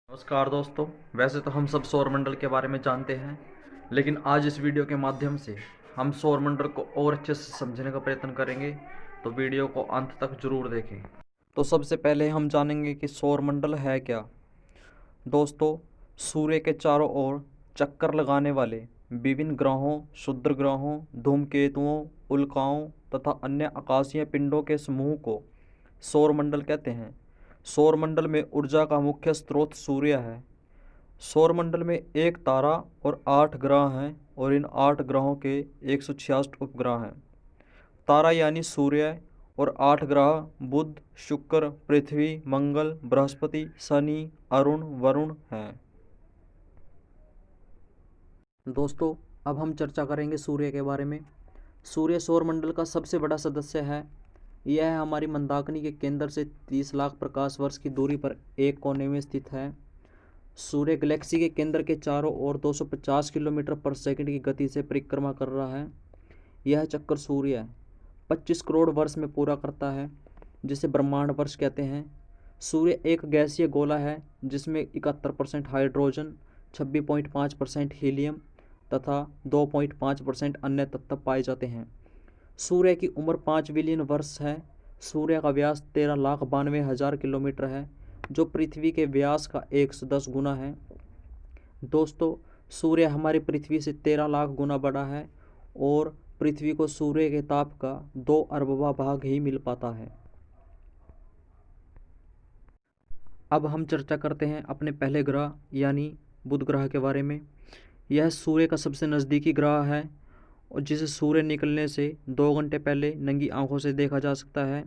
नमस्कार दोस्तों। वैसे तो हम सब सौरमंडल के बारे में जानते हैं, लेकिन आज इस वीडियो के माध्यम से हम सौरमंडल को और अच्छे से समझने का प्रयत्न करेंगे, तो वीडियो को अंत तक जरूर देखें। तो सबसे पहले हम जानेंगे कि सौरमंडल है क्या। दोस्तों, सूर्य के चारों ओर चक्कर लगाने वाले विभिन्न ग्रहों, क्षुद्र ग्रहों, धूमकेतुओं, उल्काओं तथा अन्य आकाशीय पिंडों के समूह को सौरमंडल कहते हैं। सौरमंडल में ऊर्जा का मुख्य स्रोत सूर्य है। सौरमंडल में एक तारा और 8 ग्रह हैं और इन 8 ग्रहों के 166 उपग्रह हैं। तारा यानी सूर्य और 8 ग्रह बुध, शुक्र, पृथ्वी, मंगल, बृहस्पति, शनि, अरुण, वरुण हैं। दोस्तों, अब हम चर्चा करेंगे सूर्य के बारे में। सूर्य सौरमंडल का सबसे बड़ा सदस्य है। यह हमारी मंदाकिनी के केंद्र से 30 लाख प्रकाश वर्ष की दूरी पर एक कोने में स्थित है। सूर्य गैलेक्सी के केंद्र के चारों ओर 250 किलोमीटर पर सेकंड की गति से परिक्रमा कर रहा है। यह चक्कर सूर्य 25 करोड़ वर्ष में पूरा करता है, जिसे ब्रह्मांड वर्ष कहते हैं। सूर्य एक गैसीय गोला है जिसमें 71% हाइड्रोजन, 26.5% हीलियम तथा 2.5% अन्य तत्व पाए जाते हैं। सूर्य की उम्र 5 बिलियन वर्ष है। सूर्य का व्यास 13,92,000 किलोमीटर है, जो पृथ्वी के व्यास का 110 गुना है। दोस्तों, सूर्य हमारी पृथ्वी से 13 लाख गुना बड़ा है और पृथ्वी को सूर्य के ताप का 2 अरबवां भाग ही मिल पाता है। अब हम चर्चा करते हैं अपने पहले ग्रह यानी बुध ग्रह के बारे में। यह सूर्य का सबसे नज़दीकी ग्रह है और जिसे सूर्य निकलने से 2 घंटे पहले नंगी आंखों से देखा जा सकता है।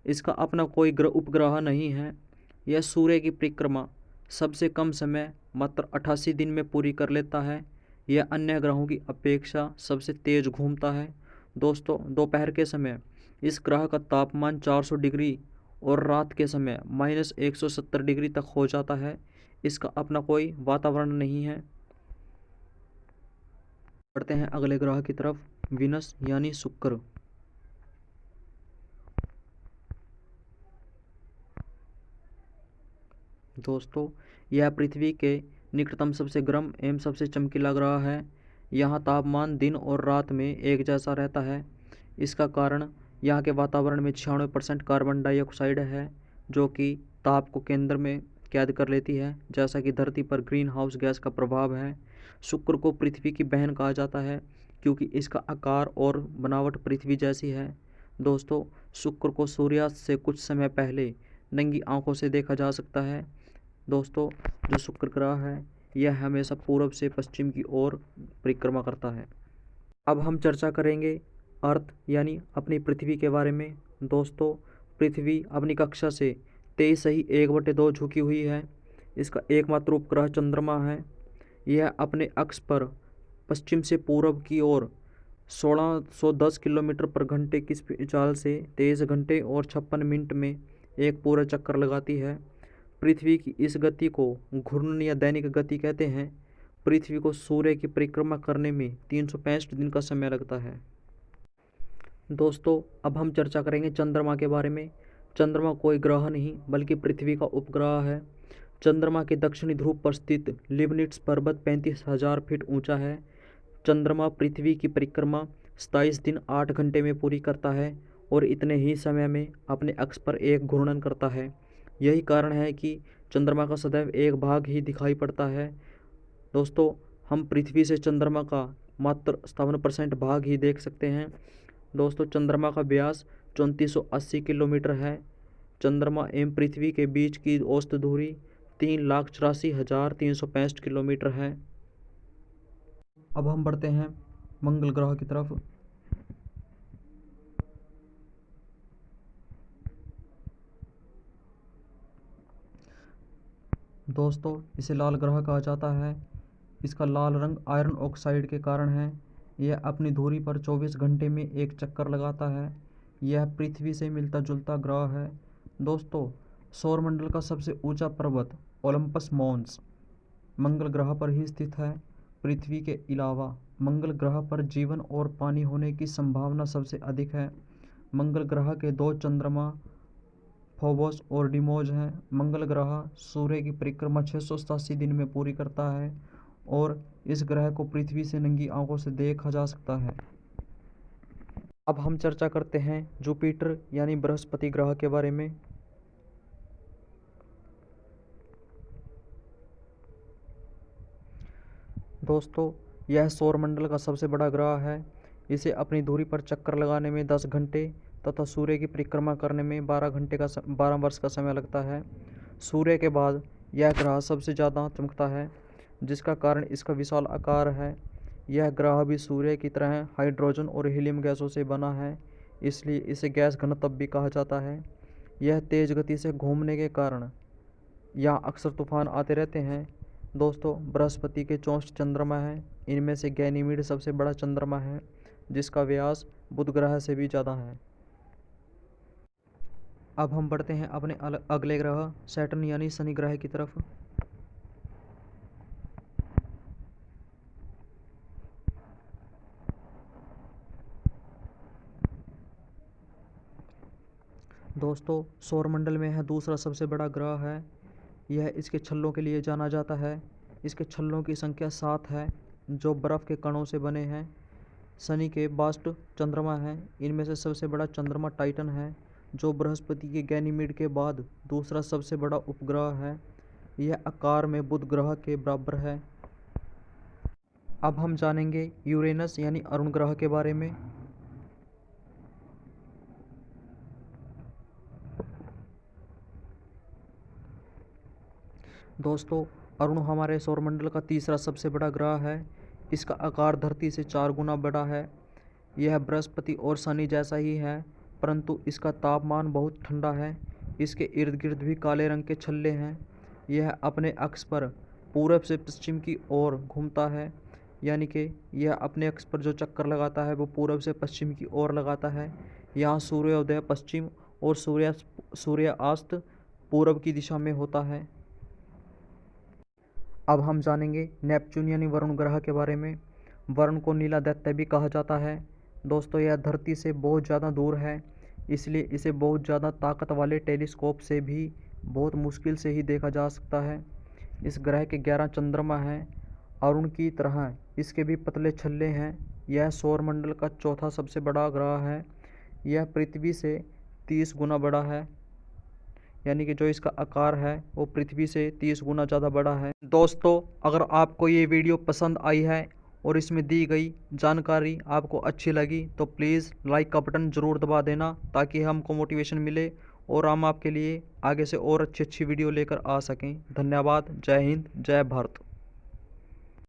इसका अपना कोई उपग्रह नहीं है। यह सूर्य की परिक्रमा सबसे कम समय मात्र 88 दिन में पूरी कर लेता है। यह अन्य ग्रहों की अपेक्षा सबसे तेज़ घूमता है। दोस्तों, दोपहर के समय इस ग्रह का तापमान 400 डिग्री और रात के समय -170 डिग्री तक हो जाता है। इसका अपना कोई वातावरण नहीं है। बढ़ते हैं अगले ग्रह की तरफ, विनस यानी शुक्र। दोस्तों, यह पृथ्वी के निकटतम सबसे गर्म एवं सबसे चमकीला ग्रह है। यहाँ तापमान दिन और रात में एक जैसा रहता है। इसका कारण यहाँ के वातावरण में 96% कार्बन डाइऑक्साइड है, जो कि ताप को केंद्र में कैद कर लेती है, जैसा कि धरती पर ग्रीन हाउस गैस का प्रभाव है। शुक्र को पृथ्वी की बहन कहा जाता है क्योंकि इसका आकार और बनावट पृथ्वी जैसी है। दोस्तों, शुक्र को सूर्यास्त से कुछ समय पहले नंगी आंखों से देखा जा सकता है। दोस्तों, जो शुक्र ग्रह है यह हमेशा पूर्व से पश्चिम की ओर परिक्रमा करता है। अब हम चर्चा करेंगे अर्थ यानी अपनी पृथ्वी के बारे में। दोस्तों, पृथ्वी अपनी कक्षा से 23.1/2 झुकी हुई है। इसका एकमात्र उपग्रह चंद्रमा है। यह अपने अक्ष पर पश्चिम से पूर्व की ओर 1610 किलोमीटर पर घंटे की चाल से 23 घंटे और 56 मिनट में एक पूरा चक्कर लगाती है। पृथ्वी की इस गति को घूर्णन या दैनिक गति कहते हैं। पृथ्वी को सूर्य की परिक्रमा करने में 365 दिन का समय लगता है। दोस्तों, अब हम चर्चा करेंगे चंद्रमा के बारे में। चंद्रमा कोई ग्रह नहीं बल्कि पृथ्वी का उपग्रह है। चंद्रमा के दक्षिणी ध्रुव पर स्थित लिबनिट्स पर्वत 35,000 फीट ऊंचा है। चंद्रमा पृथ्वी की परिक्रमा 27 दिन 8 घंटे में पूरी करता है और इतने ही समय में अपने अक्ष पर एक घूर्णन करता है। यही कारण है कि चंद्रमा का सदैव एक भाग ही दिखाई पड़ता है। दोस्तों, हम पृथ्वी से चंद्रमा का मात्र 57% भाग ही देख सकते हैं। दोस्तों, चंद्रमा का व्यास 3480 किलोमीटर है। चंद्रमा एवं पृथ्वी के बीच की औसत दूरी 3,84,365 किलोमीटर है। अब हम बढ़ते हैं मंगल ग्रह की तरफ। दोस्तों, इसे लाल ग्रह कहा जाता है। इसका लाल रंग आयरन ऑक्साइड के कारण है। यह अपनी धुरी पर 24 घंटे में एक चक्कर लगाता है। यह पृथ्वी से मिलता जुलता ग्रह है। दोस्तों, सौरमंडल का सबसे ऊंचा पर्वत ओलंपस मॉन्स मंगल ग्रह पर ही स्थित है। पृथ्वी के अलावा मंगल ग्रह पर जीवन और पानी होने की संभावना सबसे अधिक है। मंगल ग्रह के 2 चंद्रमा फोबोस और डिमोज हैं। मंगल ग्रह सूर्य की परिक्रमा 687 दिन में पूरी करता है और इस ग्रह को पृथ्वी से नंगी आंखों से देखा जा सकता है। अब हम चर्चा करते हैं जुपिटर यानी बृहस्पति ग्रह के बारे में। दोस्तों, यह सौरमंडल का सबसे बड़ा ग्रह है। इसे अपनी धुरी पर चक्कर लगाने में 10 घंटे तथा सूर्य की परिक्रमा करने में 12 वर्ष का समय लगता है। सूर्य के बाद यह ग्रह सबसे ज़्यादा चमकता है, जिसका कारण इसका विशाल आकार है। यह ग्रह भी सूर्य की तरह हाइड्रोजन और हीलियम गैसों से बना है, इसलिए इसे गैस घनत्व भी कहा जाता है। यह तेज़ गति से घूमने के कारण यहाँ अक्सर तूफान आते रहते हैं। दोस्तों, बृहस्पति के 64 चंद्रमा हैं। इनमें से गैनीमीड सबसे बड़ा चंद्रमा है, जिसका व्यास बुध ग्रह से भी ज़्यादा है। अब हम बढ़ते हैं अपने अगले ग्रह सैटर्न यानी शनि ग्रह की तरफ। दोस्तों, सौरमंडल में यह दूसरा सबसे बड़ा ग्रह है। यह इसके छल्लों के लिए जाना जाता है। इसके छल्लों की संख्या 7 है, जो बर्फ़ के कणों से बने हैं। शनि के 62 चंद्रमा हैं। इनमें से सबसे बड़ा चंद्रमा टाइटन है, जो बृहस्पति के गैनीमीड के बाद दूसरा सबसे बड़ा उपग्रह है। यह आकार में बुध ग्रह के बराबर है। अब हम जानेंगे यूरेनस यानी अरुण ग्रह के बारे में। दोस्तों, अरुण हमारे सौरमंडल का तीसरा सबसे बड़ा ग्रह है। इसका आकार धरती से 4 गुना बड़ा है। यह बृहस्पति और शनि जैसा ही है, परंतु इसका तापमान बहुत ठंडा है। इसके इर्द गिर्द भी काले रंग के छल्ले हैं। यह अपने अक्ष पर पूरब से पश्चिम की ओर घूमता है, यानी कि यह अपने अक्ष पर जो चक्कर लगाता है वो पूरब से पश्चिम की ओर लगाता है। यहाँ सूर्योदय पश्चिम और सूर्यास्त पूरब की दिशा में होता है। अब हम जानेंगे नेपच्यून यानी वरुण ग्रह के बारे में। वरुण को नीला दैत्य भी कहा जाता है। दोस्तों, यह धरती से बहुत ज़्यादा दूर है, इसलिए इसे बहुत ज़्यादा ताकत वाले टेलीस्कोप से भी बहुत मुश्किल से ही देखा जा सकता है। इस ग्रह के 11 चंद्रमा हैं। अरुण की तरह इसके भी पतले छल्ले हैं। यह सौरमंडल का चौथा सबसे बड़ा ग्रह है। यह पृथ्वी से 30 गुना बड़ा है, यानी कि जो इसका आकार है वो पृथ्वी से 30 गुना ज़्यादा बड़ा है। दोस्तों, अगर आपको ये वीडियो पसंद आई है और इसमें दी गई जानकारी आपको अच्छी लगी तो प्लीज़ लाइक का बटन ज़रूर दबा देना, ताकि हमको मोटिवेशन मिले और हम आपके लिए आगे से और अच्छी वीडियो लेकर आ सकें। धन्यवाद। जय हिंद, जय भारत।